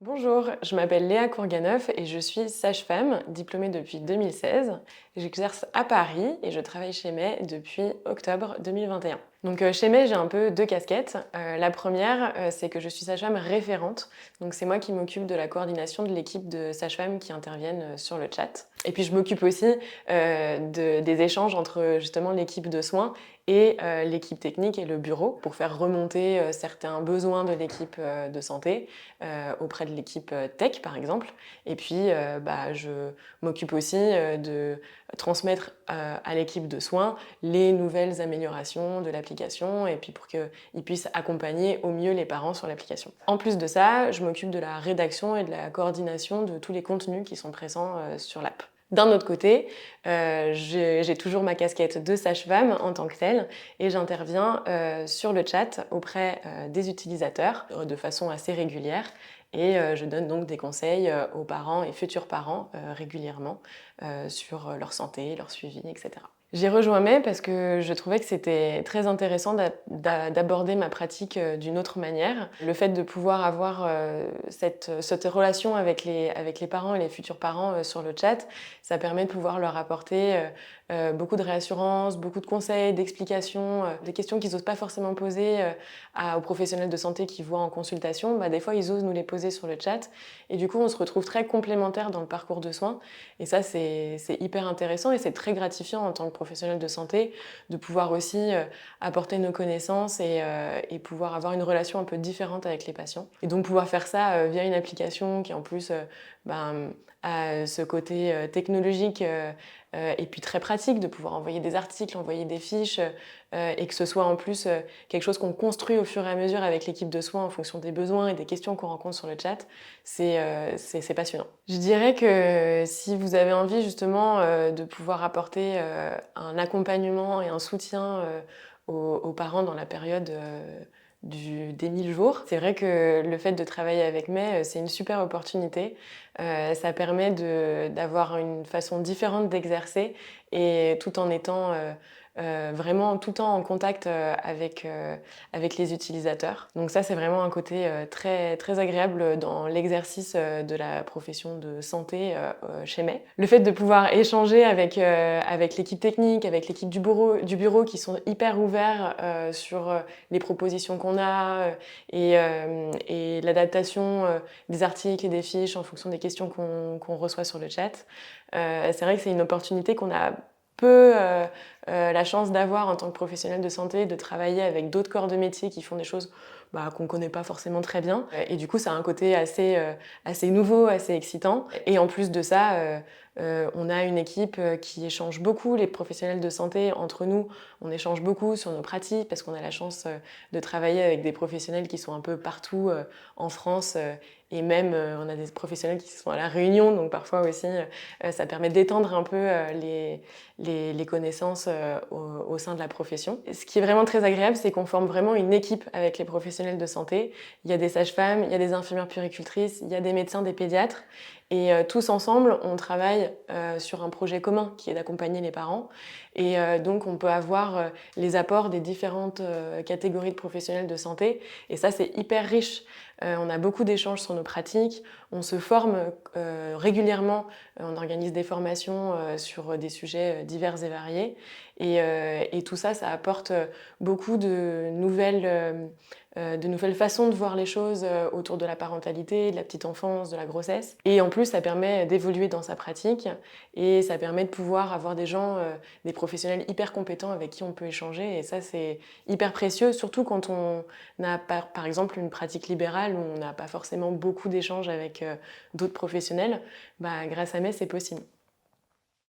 Bonjour, je m'appelle Léa Courganoff et je suis sage-femme, diplômée depuis 2016. J'exerce à Paris et je travaille chez May depuis octobre 2021. Donc chez May, j'ai un peu deux casquettes. La première, c'est que je suis sage-femme référente. Donc c'est moi qui m'occupe de la coordination de l'équipe de sages-femmes qui interviennent sur le chat. Et puis je m'occupe aussi des échanges entre justement l'équipe de soins et l'équipe technique et le bureau pour faire remonter certains besoins de l'équipe de santé auprès de l'équipe tech par exemple. Et puis je m'occupe aussi de transmettre à l'équipe de soins les nouvelles améliorations de l'application et puis pour qu'ils puissent accompagner au mieux les parents sur l'application. En plus de ça, je m'occupe de la rédaction et de la coordination de tous les contenus qui sont présents sur l'app. D'un autre côté, j'ai toujours ma casquette de sage-femme en tant que telle et j'interviens sur le chat auprès des utilisateurs de façon assez régulière et je donne donc des conseils aux parents et futurs parents régulièrement sur leur santé, leur suivi, etc. J'ai rejoint May parce que je trouvais que c'était très intéressant d'aborder ma pratique d'une autre manière. Le fait de pouvoir avoir cette relation avec les parents et les futurs parents sur le chat, ça permet de pouvoir leur apporter beaucoup de réassurance, beaucoup de conseils, d'explications, des questions qu'ils n'osent pas forcément poser aux professionnels de santé qui voient en consultation. Des fois, ils osent nous les poser sur le chat et du coup, on se retrouve très complémentaires dans le parcours de soins. Et ça, c'est hyper intéressant et c'est très gratifiant en tant que professionnel de santé de pouvoir aussi apporter nos connaissances et pouvoir avoir une relation un peu différente avec les patients. Et donc pouvoir faire ça via une application qui en plus a ce côté technologique et puis très pratique de pouvoir envoyer des articles, envoyer des fiches et que ce soit en plus quelque chose qu'on construit au fur et à mesure avec l'équipe de soins en fonction des besoins et des questions qu'on rencontre sur le chat, c'est passionnant. Je dirais que si vous avez envie justement de pouvoir apporter un accompagnement et un soutien aux parents dans la période des 1000 jours. C'est vrai que le fait de travailler avec May, c'est une super opportunité. Ça permet d'avoir une façon différente d'exercer et tout en étant vraiment tout le temps en contact avec les utilisateurs. Donc ça, c'est vraiment un côté très, très agréable dans l'exercice de la profession de santé chez May. Le fait de pouvoir échanger avec l'équipe technique, avec l'équipe du bureau qui sont hyper ouverts sur les propositions qu'on a et l'adaptation des articles et des fiches en fonction des questions qu'on reçoit sur le chat. C'est vrai que c'est une opportunité qu'on a peu la chance d'avoir en tant que professionnel de santé, de travailler avec d'autres corps de métier qui font des choses qu'on ne connaît pas forcément très bien. Et du coup, ça a un côté assez nouveau, assez excitant. Et en plus de ça, on a une équipe qui échange beaucoup, les professionnels de santé entre nous, on échange beaucoup sur nos pratiques parce qu'on a la chance de travailler avec des professionnels qui sont un peu partout en France et même on a des professionnels qui sont à La Réunion, donc parfois aussi ça permet d'étendre un peu les connaissances au sein de la profession. Ce qui est vraiment très agréable, c'est qu'on forme vraiment une équipe avec les professionnels de santé. Il y a des sages-femmes, il y a des infirmières puéricultrices, il y a des médecins, des pédiatres. Et tous ensemble, on travaille sur un projet commun qui est d'accompagner les parents. Et donc, on peut avoir les apports des différentes catégories de professionnels de santé. Et ça, c'est hyper riche. On a beaucoup d'échanges sur nos pratiques. On se forme régulièrement. On organise des formations sur des sujets divers et variés. Et tout ça, ça apporte beaucoup de nouvelles façons de voir les choses autour de la parentalité, de la petite enfance, de la grossesse. Et en plus, ça permet d'évoluer dans sa pratique et ça permet de pouvoir avoir des gens, des professionnels hyper compétents avec qui on peut échanger. Et ça, c'est hyper précieux, surtout quand on a par exemple une pratique libérale où on n'a pas forcément beaucoup d'échanges avec d'autres professionnels. Grâce à May, c'est possible.